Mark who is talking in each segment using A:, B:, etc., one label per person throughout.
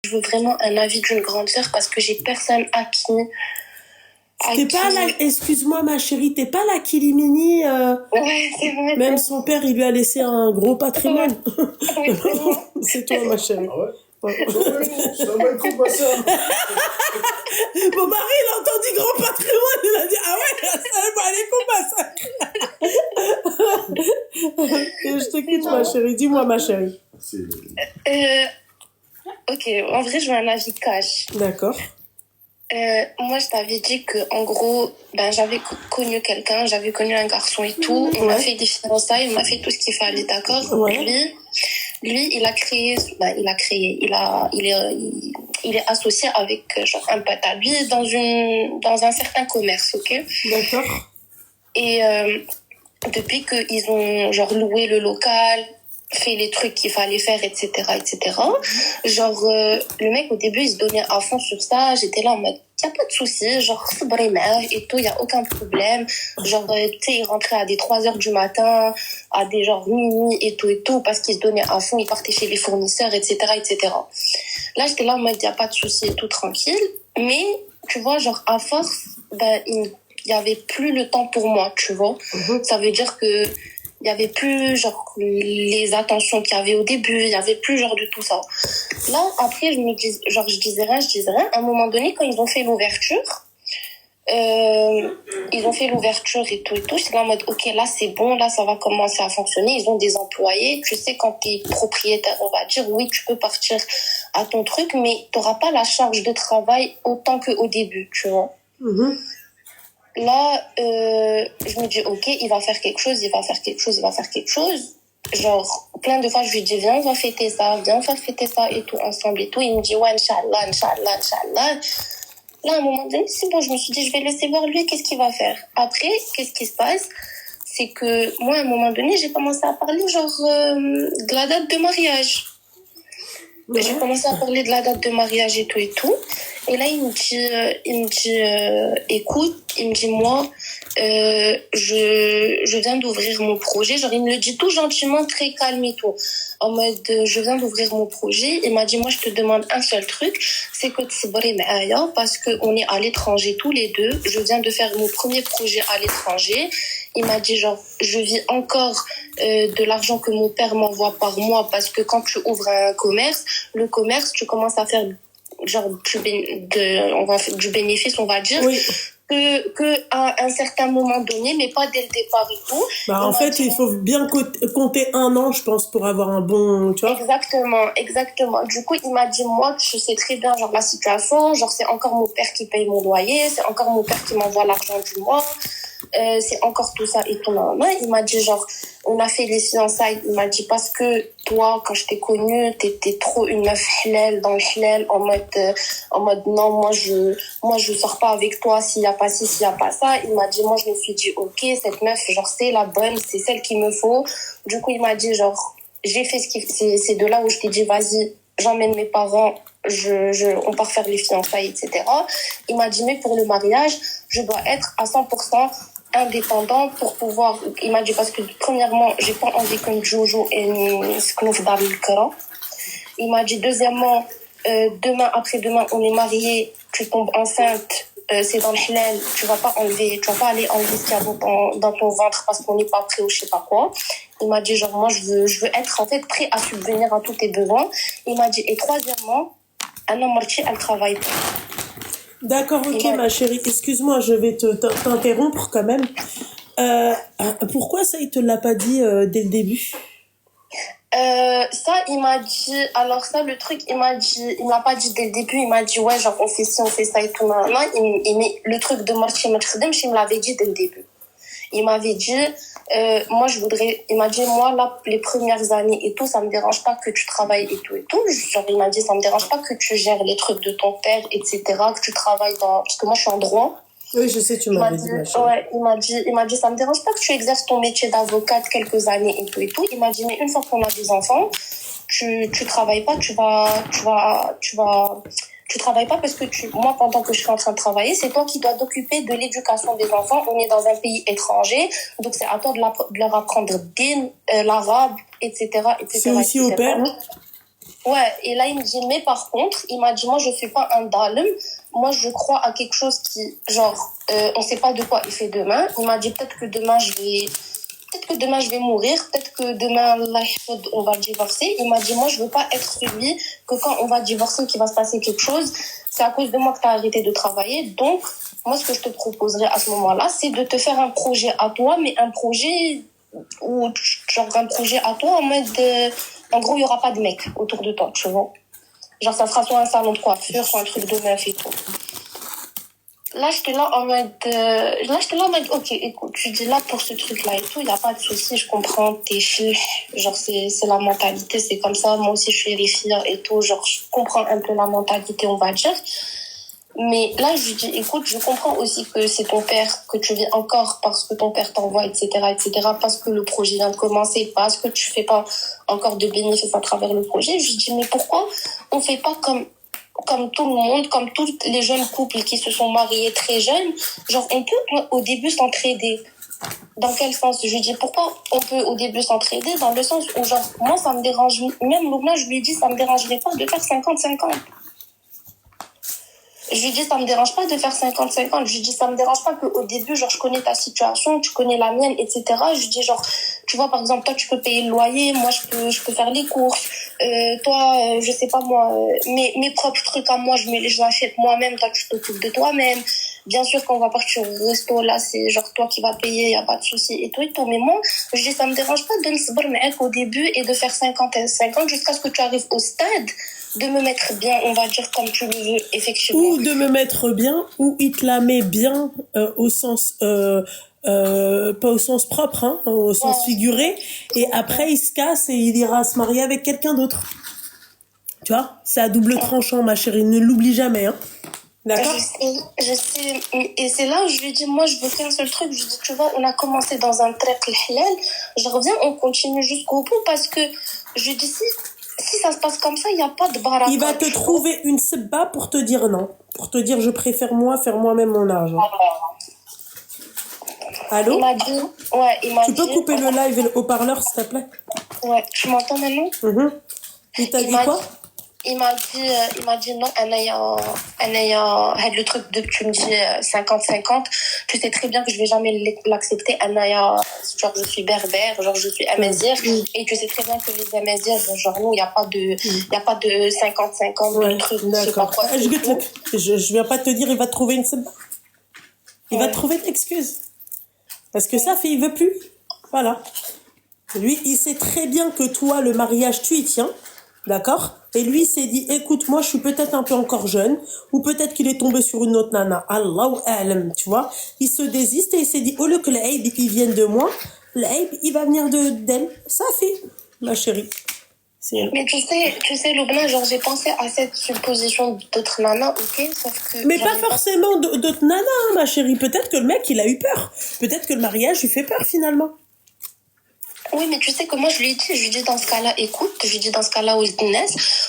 A: Je veux vraiment un avis d'une grande sœur parce que j'ai personne à qui...
B: T'es pas là, excuse-moi ma chérie, t'es pas la Kilimini
A: Ouais, c'est vrai.
B: Même son père, il lui a laissé un gros patrimoine.
A: Ouais,
B: c'est toi ma chérie.
C: Ah ouais? Ça va être quoi ça?
B: Mon mari, il a entendu grand patrimoine, il a dit ah ouais, ça va aller quoi ça. Je t'écoute ma chérie, dis-moi ma chérie.
A: Ok, en vrai, je veux un avis cash.
B: D'accord.
A: Moi, je t'avais dit que, en gros, j'avais connu quelqu'un, j'avais connu un garçon et tout. On a fait des fiançailles, on a fait tout ce qu'il fallait, d'accord?
B: Ouais.
A: Lui, il est associé avec genre un pote à lui dans un certain commerce, ok?
B: D'accord.
A: Et depuis qu'ils ont genre loué le local, fait les trucs qu'il fallait faire, etc., genre le mec au début il se donnait à fond sur ça. J'étais là en mode y a pas de souci, genre et tout, y a aucun problème. Genre tu sais, il rentrait à des 3h du matin, à des genre minuit et tout parce qu'il se donnait à fond, il partait chez les fournisseurs, etc. Là j'étais là en mode y a pas de souci et tout, tranquille. Mais tu vois, genre à force, il y avait plus le temps pour moi, tu vois. Ça veut dire que il y avait plus genre les attentions qu'il y avait au début, il y avait plus genre de tout ça. Là après je disais rien. À un moment donné, quand ils ont fait l'ouverture et tout, j'étais là en mode ok, là c'est bon, là ça va commencer à fonctionner, ils ont des employés, tu sais, quand t'es propriétaire, on va dire oui, tu peux partir à ton truc, mais t'auras pas la charge de travail autant qu'au début, tu vois. Là, je me dis, ok, il va faire quelque chose. Genre, plein de fois, je lui dis, viens, on va fêter ça et tout, ensemble et tout. Il me dit, ouais, Inch'Allah. Là, à un moment donné, c'est bon, je me suis dit, je vais laisser voir lui, qu'est-ce qu'il va faire. Après, qu'est-ce qui se passe? C'est que, moi, à un moment donné, j'ai commencé à parler, genre, de la date de mariage. Ouais. J'ai commencé à parler de la date de mariage et tout. Et là, il me dit, écoute, il me dit, moi, je viens d'ouvrir mon projet. Genre, il me le dit tout gentiment, très calme et tout. En mode, je viens d'ouvrir mon projet. Il m'a dit, moi, je te demande un seul truc, c'est que tu m'aies parce qu'on est à l'étranger tous les deux. Je viens de faire mon premier projet à l'étranger. Il m'a dit, genre, je vis encore de l'argent que mon père m'envoie par mois parce que quand tu ouvres un commerce, le commerce, tu commences à faire genre du bénéfice, on va dire, oui. que à un certain moment donné, mais pas dès le départ et tout.
B: En fait, il faut bien compter 1 an, je pense, pour avoir un bon, tu vois.
A: Exactement. Du coup, il m'a dit, moi, je sais très bien, genre, la situation, genre, c'est encore mon père qui paye mon loyer, c'est encore mon père qui m'envoie l'argent du mois, c'est encore tout ça et tout. Il m'a dit, genre, on a fait les fiançailles, il m'a dit, parce que toi, quand je t'ai connue, t'étais trop une meuf halal dans le halal, en mode non, moi je sors pas avec toi s'il y a pas ci, s'il y a pas ça. Il m'a dit, moi je me suis dit, ok, cette meuf, genre, c'est la bonne, c'est celle qu'il me faut. Du coup, il m'a dit, genre, j'ai fait c'est de là où je t'ai dit, vas-y, j'emmène mes parents, on part faire les fiançailles, etc. Il m'a dit, mais pour le mariage, je dois être à 100% indépendant pour pouvoir. Il m'a dit, parce que premièrement, j'ai pas envie qu'un Jojo et il m'a dit, deuxièmement, demain, après-demain, on est mariés, tu tombes enceinte, c'est dans le halal, tu vas pas aller enlever ce qu'il y a dans ton ventre parce qu'on n'est pas prêt ou je sais pas quoi. Il m'a dit, genre, moi, je veux être en fait prêt à subvenir à tous tes besoins. Il m'a dit, et troisièmement, Anna Marchi, elle travaille pas.
B: D'accord, ok, ma chérie. Excuse-moi, je vais t'interrompre quand même. Pourquoi ça, il te l'a pas dit dès le début?
A: Ça, il m'a dit, alors ça, le truc, il m'a pas dit dès le début, il m'a dit, ouais, genre, on fait ci, on fait ça et tout, maintenant, le truc de Marchi, il me l'avait dit dès le début. Il m'avait dit, il m'a dit, moi, là, les premières années et tout, ça me dérange pas que tu travailles et tout. Genre, il m'a dit, ça me dérange pas que tu gères les trucs de ton père, etc., que tu travailles parce que moi, je suis en droit.
B: Oui, je sais, tu m'avais dit,
A: ouais, il m'a dit, ça me dérange pas que tu exerces ton métier d'avocate quelques années et tout. Il m'a dit, mais une fois qu'on a des enfants, tu travailles pas, tu travailles pas parce que moi, pendant que je suis en train de travailler, c'est toi qui dois t'occuper de l'éducation des enfants. On est dans un pays étranger, donc c'est à toi de leur apprendre l'arabe, etc.
B: C'est aussi au père?
A: Ouais, et là, il me dit, mais par contre, il m'a dit, moi, je suis pas un dalm. Moi, je crois à quelque chose qui, genre, on sait pas de quoi il fait demain. Il m'a dit, peut-être que demain, je vais mourir. Peut-être que demain, Allah yahfad, on va divorcer. Il m'a dit, moi, je veux pas être celui que quand on va divorcer, qu'il va se passer quelque chose, c'est à cause de moi que t'as arrêté de travailler. Donc, moi, ce que je te proposerais à ce moment-là, c'est de te faire un projet à toi, mais un projet ou genre un projet à toi en mode en gros il y aura pas de mec autour de toi, tu vois, genre ça sera soit un salon de coiffure, soit un truc de meuf et tout. Là j'étais là en mode ok, écoute, tu dis là pour ce truc là et tout, il y a pas de souci, je comprends, t'es chill, genre c'est la mentalité, c'est comme ça, moi aussi je suis rifière et tout, genre je comprends un peu la mentalité, on va dire. Mais là, je lui dis, écoute, je comprends aussi que c'est ton père, que tu vis encore parce que ton père t'envoie, etc., parce que le projet vient de commencer, parce que tu fais pas encore de bénéfices à travers le projet. Je lui dis, mais pourquoi on fait pas comme tout le monde, comme tous les jeunes couples qui se sont mariés très jeunes, genre on peut au début s'entraider. Dans quel sens? Je lui dis, pourquoi on peut au début s'entraider? Dans le sens où, genre, moi, ça me dérange, même Loubna, je lui dis, ça me dérangerait pas de faire 50-50. Je lui dis, ça me dérange pas de faire 50-50. Je lui dis, ça me dérange pas qu'au début, genre, je connais ta situation, tu connais la mienne, etc. Je lui dis, genre, tu vois, par exemple, toi, tu peux payer le loyer, moi, je peux faire les courses. Toi, je sais pas, moi, mes propres trucs à moi, je l'achète moi-même, toi, tu t'occupes de toi-même. Bien sûr, quand on va partir au resto, là, c'est genre toi qui vas payer, y a pas de souci et tout et tout. Mais moi, je dis, ça me dérange pas de me sabr au début et de faire 50-50 jusqu'à ce que tu arrives au stade de me mettre bien, on va dire comme tu le veux, effectivement.
B: Ou de me mettre bien, ou il te la met bien au sens pas au sens propre, hein, au sens figuré, et après il se casse et il ira se marier avec quelqu'un d'autre. Tu vois, c'est à double tranchant, ma chérie, ne l'oublie jamais, hein. D'accord?
A: Je sais, et c'est là où je lui dis, moi, je veux qu'un seul truc. Je lui dis, tu vois, on a commencé dans un trek halal, je reviens, on continue jusqu'au bout, parce que je lui dis, si ça se passe comme ça, il n'y a pas de baraka.
B: Il va te trouver une sebba pour te dire non, pour te dire je préfère moi faire moi-même mon argent. Allô?
A: Il m'a dit, ouais, il m'a dit.
B: Tu peux couper le live et le haut-parleur, s'il te plaît?
A: Ouais, tu m'entends maintenant?
B: Il t'a dit quoi?
A: Il m'a dit non, le truc de tu me dis 50-50, tu sais très bien que je vais jamais l'accepter. Genre je suis berbère, genre je suis amazir, et tu sais très bien que les amazirs, genre nous, il y a pas de 50-50 de trucs, je sais pas quoi.
B: Je viens pas te dire, il va te trouver une sebba. Il va te trouver une excuse. Parce que sa fille, il veut plus. Voilà. Lui, il sait très bien que toi, le mariage, tu y tiens. D'accord? Et lui, il s'est dit, écoute, moi, je suis peut-être un peu encore jeune, ou peut-être qu'il est tombé sur une autre nana. Allahu a'lam, tu vois? Il se désiste et il s'est dit, au lieu que l'aïb, il vienne de moi, l'aïb, il va venir d'elle. Ça fait, ma chérie.
A: Mais tu sais, Loubna, genre, j'ai pensé à cette supposition d'autres nanas, ok? Sauf que.
B: Mais pas forcément d'autres nanas, hein, ma chérie. Peut-être que le mec, il a eu peur. Peut-être que le mariage lui fait peur, finalement.
A: Oui, mais tu sais que moi, je lui dis dans ce cas-là, écoute, je lui dis dans ce cas-là,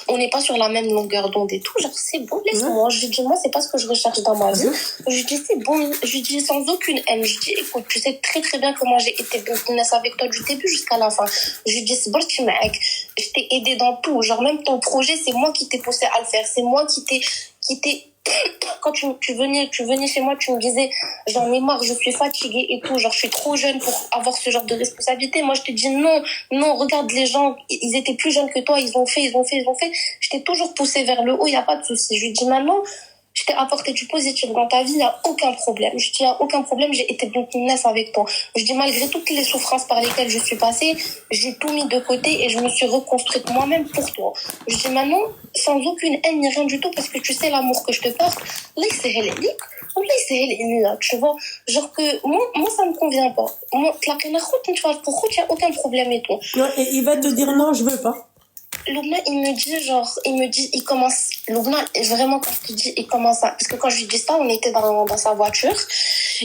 A: on n'est pas sur la même longueur d'onde et tout, genre, c'est bon, laisse-moi. Je lui dis, moi, c'est pas ce que je recherche dans ma vie. Je lui dis, c'est bon, je lui dis sans aucune haine. Je lui dis, écoute, tu sais très très bien que moi, j'ai été business avec toi du début jusqu'à la fin. Je lui dis, c'est bon, je t'ai aidé dans tout. Genre, même ton projet, c'est moi qui t'ai poussé à le faire. C'est moi qui t'ai quand tu venais chez moi, tu me disais, j'en ai marre, je suis fatiguée et tout, genre, je suis trop jeune pour avoir ce genre de responsabilité. Moi, je te dis non, regarde les gens, ils étaient plus jeunes que toi, ils ont fait. Je t'ai toujours poussé vers le haut, il n'y a pas de souci. Je lui dis, maman, je t'ai apporté du positif dans ta vie, il n'y a aucun problème. Je dis, il n'y a aucun problème, j'ai été business avec toi. Je dis, malgré toutes les souffrances par lesquelles je suis passée, j'ai tout mis de côté et je me suis reconstruite moi-même pour toi. Je dis, maintenant, sans aucune haine ni rien du tout, parce que tu sais l'amour que je te porte, là, c'est tu vois, genre que moi ça me convient pas. Moi, il n'y a aucun problème et tout.
B: Et il va te dire non, je veux pas.
A: Loubna, il commence, Loubna, vraiment, quand je te dis, il commence à, parce que quand je lui dis ça, on était dans sa voiture,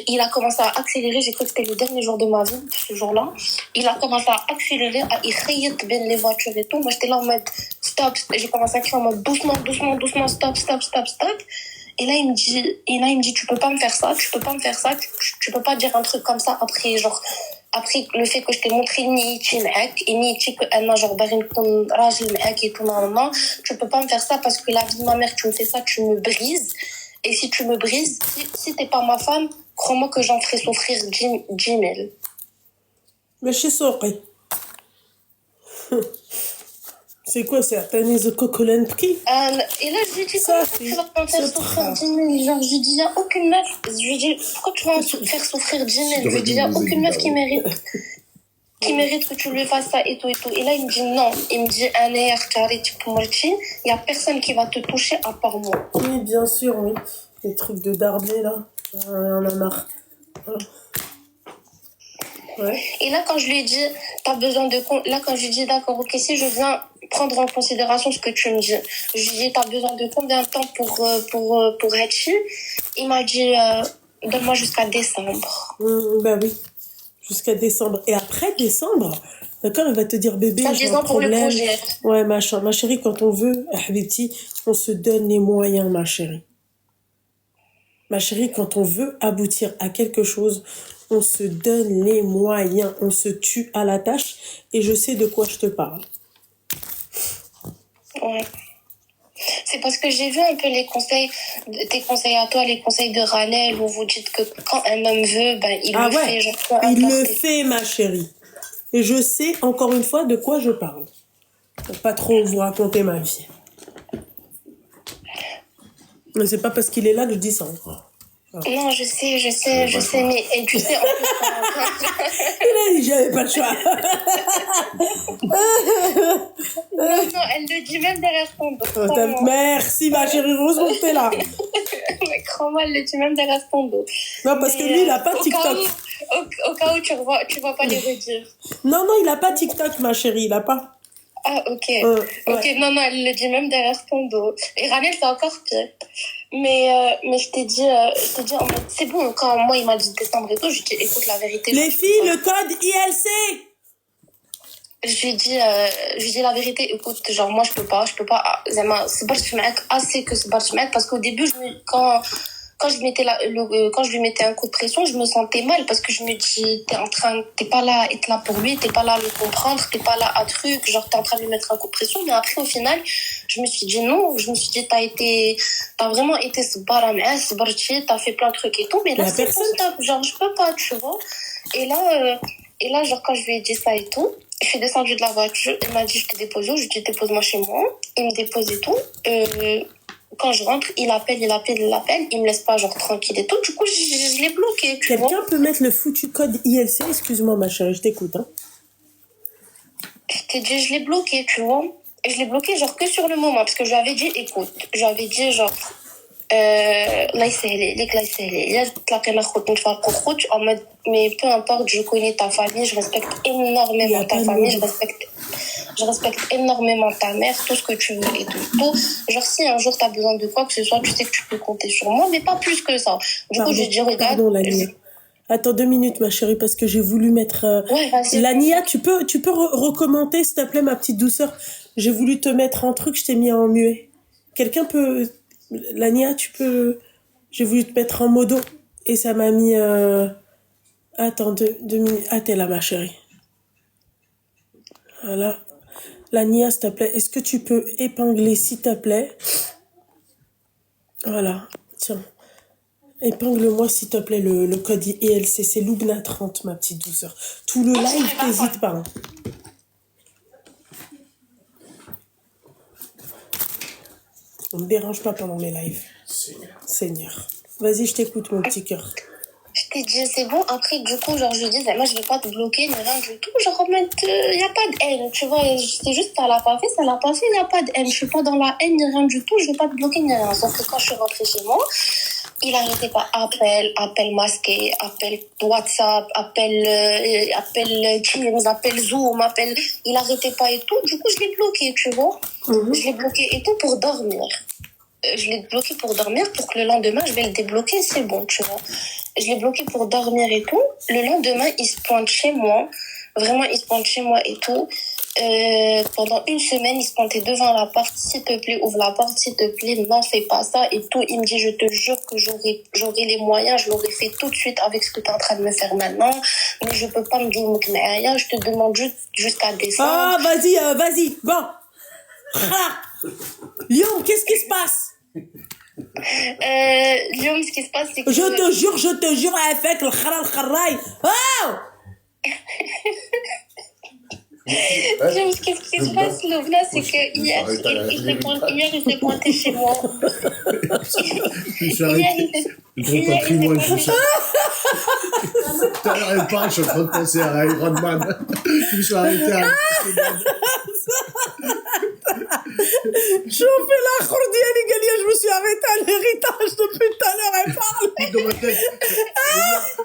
A: il a commencé à accélérer, j'ai cru que c'était le dernier jour de ma vie, ce jour-là, il a commencé à accélérer, à irriter bien les voitures et tout, moi j'étais là en mode, stop, j'ai commencé à crier en mode, doucement, stop, et là, il me dit, tu peux pas me faire ça, tu peux pas dire un truc comme ça après, genre, après le fait que je t'ai montré Nietzsche معاك et Nietzsche que أنا genre باغي نكون راجل معاك et tout normalement tu peux pas me faire ça parce que la vie de ma mère tu me fais ça tu me brises et si tu me brises si t'es pas ma femme crois-moi que j'en ferai souffrir 10 000
B: ماشي سوقي. C'est quoi, c'est Atanise Kokolenski?
A: Et là, je lui dis,
B: Ça,
A: comment tu vas pas me faire souffrir 10 000? Genre, je lui dis, il n'y a aucune meuf. Je lui dis, pourquoi tu vas me faire souffrir 10 000? Je lui dis, il n'y a aucune meuf qui mérite que tu lui fasses ça et tout et tout. Et là, il me dit non. Il me dit, il n'y a personne qui va te toucher à part moi.
B: Oui, bien sûr, oui. Les trucs de Dardé, là. On a marre. Ouais.
A: Et là, quand je lui ai dit, t'as besoin de... Là, quand je lui ai dit, d'accord, ok, si je viens prendre en considération ce que tu me dis, je lui ai dit, t'as besoin de combien de temps pour Hachi? Il m'a dit, donne-moi jusqu'à décembre.
B: Bah oui, jusqu'à décembre. Et après décembre, d'accord, il va te dire, bébé, j'ai un
A: pour le
B: problème.
A: projet.
B: Ouais, ma chérie, quand on veut, Habibti, on se donne les moyens, ma chérie. Ma chérie, quand on veut aboutir à quelque chose, on se donne les moyens, on se tue à la tâche, et je sais de quoi je te parle.
A: Ouais. C'est parce que j'ai vu un peu les conseils, tes conseils à toi, les conseils de Ranel, où vous dites que quand un homme veut, ben, il le fait. Genre,
B: il le fait, ma chérie. Et je sais, encore une fois, de quoi je parle. Pour pas trop vous raconter ma vie. Mais c'est pas parce qu'il est là que je dis ça encore.
A: Non, je sais, mais et tu sais, en plus,
B: Il a dit, j'avais pas le choix.
A: non, elle le dit même derrière ton dos.
B: Merci, ma chérie, heureusement que t'es là.
A: Mais crois-moi, elle le dit même derrière ton dos.
B: Non, parce que lui, il a pas TikTok.
A: Au cas où tu vas pas les redire.
B: Non, il a pas TikTok, ma chérie, il a pas.
A: Ah, ok. Ok,
B: ouais.
A: non, elle le dit même derrière ton dos. Et Ranel, c'est encore pire. Mais je t'ai dit, en mode, c'est bon, quand moi, il m'a dit décembre et tout, je lui ai dit, écoute, la vérité.
B: Les filles, le code ILC!
A: Je lui ai dit la vérité, écoute, genre, moi, je peux pas, Zama, assez que parce qu'au début, quand je lui mettais un coup de pression, je me sentais mal parce que je me dis, t'es pas là à être là pour lui, t'es pas là à le comprendre, t'es pas là à truc, genre t'es en train de lui mettre un coup de pression. Mais après, au final, je me suis dit non, t'as vraiment été t'as fait plein de trucs et tout, mais là, c'est pas top, genre, je peux pas, tu vois. Et là, genre, quand je lui ai dit ça et tout, je suis descendue de la voiture, il m'a dit, je te dépose où? Je lui ai dit, dépose-moi chez moi. Il me dépose et tout. Quand je rentre, il appelle, il me laisse pas genre tranquille et tout. Du coup, je l'ai bloqué.
B: Quelqu'un peut mettre le foutu code ILC? Excuse-moi, ma chérie, je t'écoute. Hein.
A: Je t'ai dit, je l'ai bloqué, tu vois. Et je l'ai bloqué genre que sur le moment, parce que je lui avais dit, écoute, genre, الله يسهل لك الله يسهل لي تلاقينا خوت نتفارقوا خوت en mode mais peu importe je connais ta famille je respecte énormément ta famille je respecte énormément ta mère tout ce que tu veux et tout genre si un jour t'as besoin de quoi que ce soit tu sais que tu peux compter sur moi mais pas plus que ça du coup je dis regarde
B: attends 2 minutes ma chérie parce que j'ai voulu mettre Lania tu peux recommander s'il te plaît ma petite douceur j'ai voulu te mettre un truc je t'ai mis en muet quelqu'un peut Lania, tu peux... J'ai voulu te mettre en modo et ça m'a mis... Attends, 2 minutes. Ah, t'es là, ma chérie. Voilà. Lania, s'il te plaît, est-ce que tu peux épingler, s'il te plaît? Voilà, tiens. Épingle-moi, s'il te plaît, le code ILC. C'est Loubna 30, ma petite douceur. Tout le live, t'hésites pas. Hein. On ne me dérange pas pendant les lives. Seigneur. Vas-y, je t'écoute, mon petit cœur.
A: Je t'ai dit, c'est bon. Après, du coup, genre, je lui dis, moi, je vais pas te bloquer, ni rien du tout. Genre, en mode, y a pas de haine, tu vois. C'est juste, ça l'a pas fait, y a pas de haine. Je suis pas dans la haine, ni rien du tout. Je vais pas te bloquer, ni rien. Sauf que quand je suis rentrée chez moi, il arrêtait pas. Appel masqué, appel WhatsApp, appel Teams, appel Zoom, il arrêtait pas et tout. Du coup, je l'ai bloqué, tu vois. Je l'ai bloqué et tout pour dormir. Je l'ai bloqué pour dormir pour que le lendemain, je vais le débloquer, c'est bon, tu vois. Je l'ai bloqué pour dormir et tout. Le lendemain, il se pointe chez moi. Vraiment, il se pointe chez moi et tout. pendant une semaine, il se plantait devant la porte, s'il te plaît, ouvre la porte, s'il te plaît, non, fais pas ça, et tout. Il me dit, je te jure que j'aurais les moyens, je l'aurais fait tout de suite avec ce que tu es en train de me faire maintenant, mais je peux pas me dire rien, je te demande juste jusqu'à décembre.
B: Ah, vas-y. Bon. Lyon, qu'est-ce qui se passe?
A: Lyon, ce qui se passe, c'est que...
B: Je te jure, avec le kharal. Oh!
A: Lyon, ce qui se passe, Louvna, c'est que hier, il s'est pointé chez moi.
C: Je suis arrêté. Le patrimoine, je suis tout à l'heure, elle parle, je suis en train de penser à Iron Man. Je me suis arrêté à...
B: Chauffer la khourdienne, Galia, je me suis arrêtée à l'héritage depuis tout à l'heure, elle parle.
C: Dans ma tête.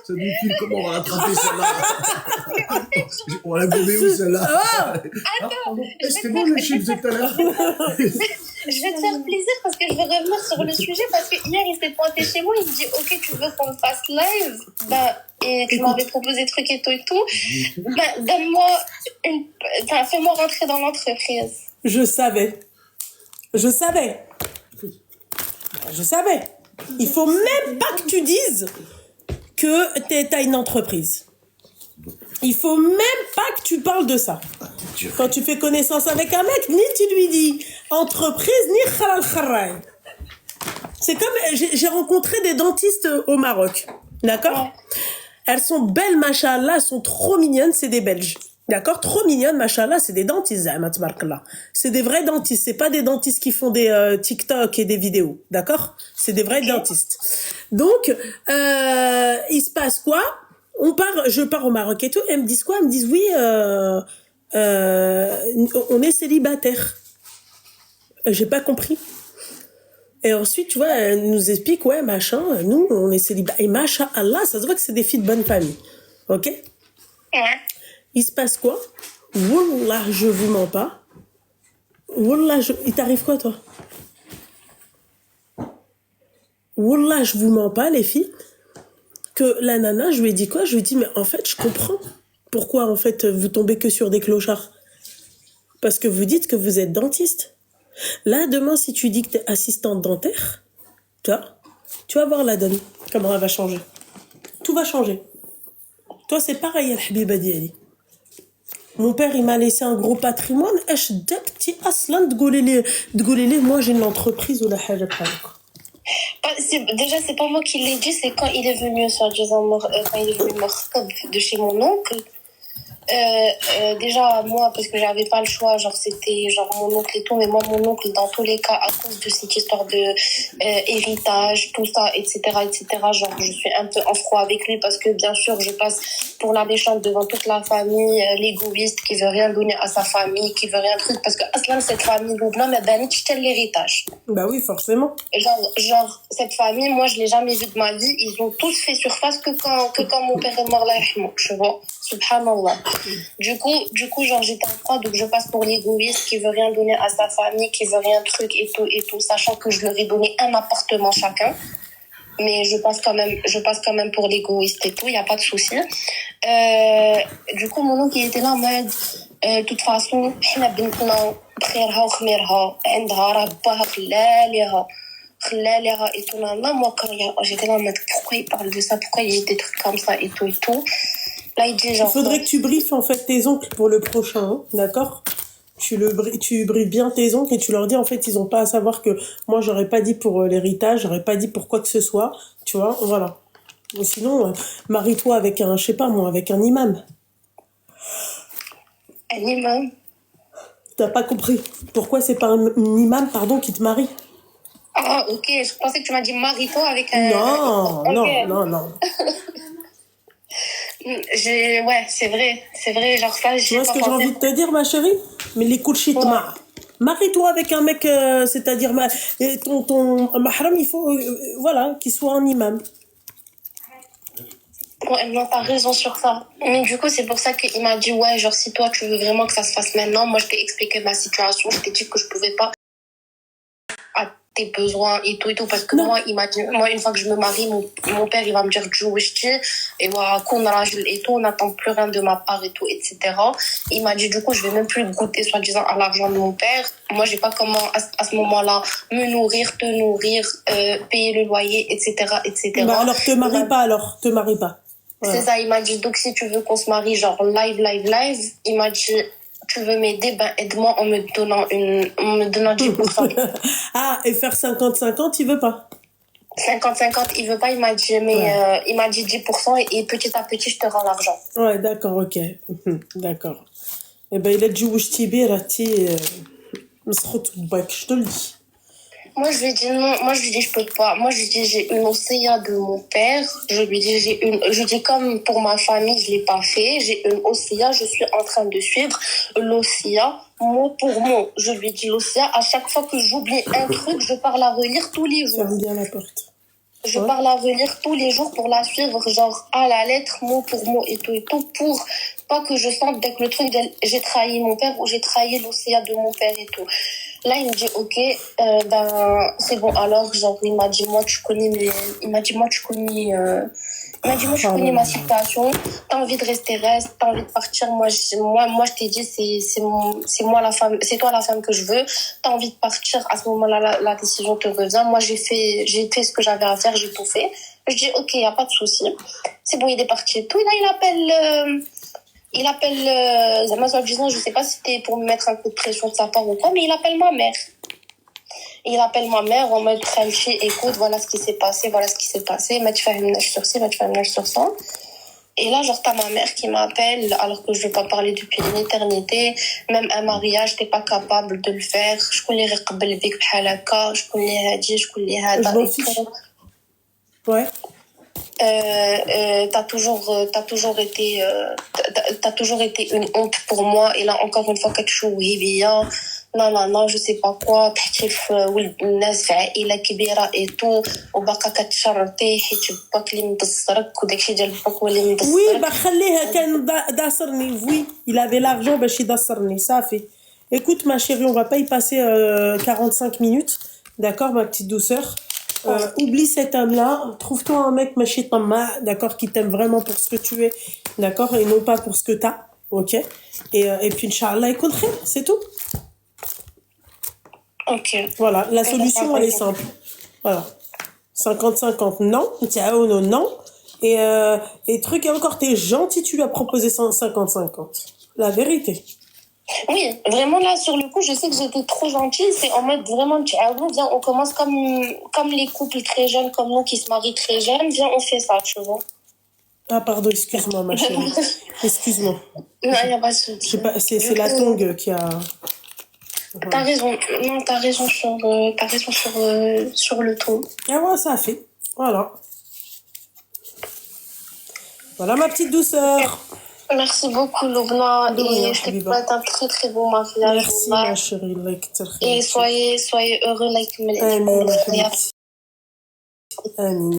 C: Ça dit, comment on va rattraper celle-là? On l'a gommé où celle-là?
A: Attends,
C: c'était bon le chiffre de tout à l'heure?
A: je vais te faire plaisir parce que je veux revenir sur le sujet parce que hier il s'est pointé chez moi, il me dit ok tu veux qu'on fasse live, et tu m'avais proposé truc et tout, donne-moi fais-moi rentrer dans l'entreprise.
B: Je savais. Il faut même pas que tu dises que t'as une entreprise. Il faut même pas que tu parles de ça. Quand tu fais connaissance avec un mec, ni tu lui dis entreprise, ni khalal kharray. C'est comme, j'ai rencontré des dentistes au Maroc. D'accord?
A: Ouais.
B: Elles sont belles, machallah, elles sont trop mignonnes, c'est des Belges. D'accord? Trop mignonnes, machallah, c'est des dentistes, zahma tabarakallah. C'est des vrais dentistes, c'est pas des dentistes qui font des TikTok et des vidéos. D'accord? C'est des vrais dentistes. Donc, il se passe quoi? Je pars au Maroc et tout, et elles me disent quoi? Elles me disent oui, on est célibataire. J'ai pas compris. Et ensuite, tu vois, elle nous explique, ouais, machin, nous, on est célibataires. Et machallah, ça se voit que c'est des filles de bonne famille. Ok?
A: Ouais.
B: Il se passe quoi? Wallah, je vous mens pas. Wallah, il t'arrive quoi, toi? Wallah, je vous mens pas, les filles. Que la nana, je lui ai dit quoi? Je lui ai dit, mais en fait, je comprends. Pourquoi, en fait, vous tombez que sur des clochards? Parce que vous dites que vous êtes dentiste. Là, demain, si tu dis que t'es assistante dentaire, tu vas voir la donne. Comment elle va changer. Tout va changer. Toi, c'est pareil, Al-Habiba Diali. Mon père, il m'a laissé un gros patrimoine. Moi, j'ai une entreprise ou la haja
A: Déjà, c'est pas moi qui l'ai dit, c'est quand il est venu, soi-disant, quand il est venu de chez mon oncle. Déjà, moi, parce que j'avais pas le choix, genre, c'était genre mon oncle et tout, mais moi, mon oncle, dans tous les cas, à cause de cette histoire de héritage, tout ça, etc., genre, je suis un peu en froid avec lui parce que, bien sûr, je passe pour la méchante devant toute la famille, l'égoïste qui veut rien donner à sa famille, qui veut rien truc, parce que, aslan, cette famille, Loubna, m'a banni l'héritage.
B: Bah oui, forcément.
A: Genre, cette famille, moi, je l'ai jamais vue de ma vie, ils ont tous fait surface que quand mon père est mort là, tu vois, subhanallah. Du coup, genre, j'étais en froid, donc je passe pour l'égoïste qui veut rien donner à sa famille, qui veut rien truc et tout, sachant que je leur ai donné un appartement chacun. Mais je passe quand même pour l'égoïste et tout, il y a pas de souci. Du coup, mon oncle, il était là en mode, de toute façon, حنا بنتنا بخيرها وخميرها عندها ربها خلالها et tout. Moi, quand j'étais là en mode, pourquoi il parle de ça, pourquoi il y a des trucs comme ça et tout. Là, il dit genre...
B: Il faudrait que tu briefes en fait tes oncles pour le prochain, hein, d'accord? Tu briefes bien tes oncles et tu leur dis en fait ils ont pas à savoir que moi j'aurais pas dit pour l'héritage, j'aurais pas dit pour quoi que ce soit, tu vois, voilà. Ou sinon, marie-toi avec un, je sais pas moi, avec un imam.
A: Un imam?
B: T'as pas compris? Pourquoi c'est pas un imam, pardon, qui te marie?
A: Ah, ok, je pensais que tu m'as dit marie-toi avec un...
B: Non,
A: okay.
B: non.
A: Ouais, c'est vrai, genre ça,
B: tu vois ce que j'ai envie de te dire, ma chérie? Mais les coups de shit, marie-toi avec un mec, c'est-à-dire ton mahram, il faut, voilà, qu'il soit un imam.
A: Ouais, non, t'as raison sur ça. Mais du coup, c'est pour ça qu'il m'a dit, ouais, genre, si toi, tu veux vraiment que ça se fasse maintenant, moi, je t'ai expliqué ma situation, je t'ai dit que je pouvais pas à tes besoins et tout, parce que
B: Non.
A: moi, il m'a dit, moi, une fois que je me marie, mon père, il va me dire, Djououchti, et voilà, qu'on rajle et tout, on n'attend plus rien de ma part et tout, etc. Il m'a dit, du coup, je vais même plus goûter, soi-disant, à l'argent de mon père. Moi, j'ai pas comment, à ce moment-là, me nourrir, te nourrir, payer le loyer, etc., etc.
B: Bah alors te marie pas alors, te marie pas. Voilà.
A: C'est ça, il m'a dit, donc si tu veux qu'on se marie, genre live, il m'a dit, tu veux m'aider, ben aide-moi en me donnant 10%.
B: Ah, et faire 50-50, il veut pas.
A: 50-50, il veut pas, il m'a dit, mais
B: Ouais.
A: il m'a dit 10% et petit à petit, je te rends l'argent.
B: Ouais, d'accord, ok. D'accord. Eh ben, il a dit وش تبي راتي مسخوط بك, je te le dis.
A: Moi, je lui ai dit non, moi, je lui ai dit, je peux pas. Moi, je lui ai dit, j'ai une OCA de mon père. Je lui ai dit, je dis, comme pour ma famille, je l'ai pas fait. J'ai une OCA, je suis en train de suivre l'OCA, mot pour mot. Je lui ai dit l'OCA, à chaque fois que j'oublie un truc, je pars la relire tous les jours.
B: Ferme bien la porte.
A: Je
B: Ouais.
A: pars la relire tous les jours pour la suivre, genre à la lettre, mot pour mot et tout, pour pas que je sente dès que le truc de j'ai trahi mon père ou j'ai trahi l'OCA de mon père et tout. Là, il me dit, ok, ben, c'est bon, alors, genre, il m'a dit, moi, tu connais ma situation, t'as envie de rester, reste, t'as envie de partir, moi, je t'ai dit, c'est moi la femme, c'est toi la femme que je veux, t'as envie de partir, à ce moment-là, la décision te revient, moi, j'ai fait ce que j'avais à faire, j'ai tout fait. Je dis, ok, y a pas de souci. C'est bon, il est parti et tout, et là, il appelle, Zama soi-disant, je sais pas si c'était pour me mettre un coup de pression de sa part ou quoi, mais il appelle ma mère. Il appelle ma mère en mode Khalchi, écoute, voilà ce qui s'est passé, ma tu fais un ménage sur ci, ma tu fais un ménage sur ça. Et là, genre, t'as ma mère qui m'appelle, alors que je veux pas parler depuis une éternité. Même un mariage, t'es pas capable de le faire. Je connais Riqbel Vik Bhalaka, je connais Hadi, je connais Hada.
B: Je m'en fiche. Ouais.
A: T'as toujours été une honte pour moi. Et là, encore une fois, quelque chose bien. Non, je sais pas quoi. تحتف ولد الناس في عائلة كبيرة et tout. وباقا كتشرطي حيت باك اللي مدصرك وداكشي ديال باك هو اللي مدصرك.
B: Oui, bah خليها كان داسرني. Oui, il avait l'argent باش يدسرني, ça fait. Écoute ma chérie, on va pas y passer 45 minutes. D'accord, ma petite douceur. Oublie cet homme-là, trouve-toi un mec machi tamma, d'accord, qui t'aime vraiment pour ce que tu es, d'accord, et non pas pour ce que t'as, ok. Et puis Inch'Allah, écoute, c'est tout.
A: Ok.
B: Voilà, la solution elle est simple. Voilà, 50-50, non, non. Et truc et encore, t'es gentil, tu lui as proposé 50-50. La vérité.
A: Oui, vraiment là, sur le coup, je sais que j'étais trop gentille. C'est en mode vraiment, viens, on commence comme les couples très jeunes, comme nous qui se marient très jeunes. Viens, on fait ça, tu vois.
B: Ah pardon, excuse-moi ma chérie. Excuse-moi.
A: Non, il n'y a pas de souci.
B: C'est la tongue qui a...
A: T'as raison. Non, t'as raison sur le ton.
B: Et voilà, ça a fait. Voilà. Voilà ma petite douceur.
A: Merci beaucoup, Loubna.
B: De rien,
A: Et je te
B: Habiba.
A: souhaite un très très beau mariage.
B: Merci ma chérie.
A: Et soyez heureux, like
B: Amin. Amin.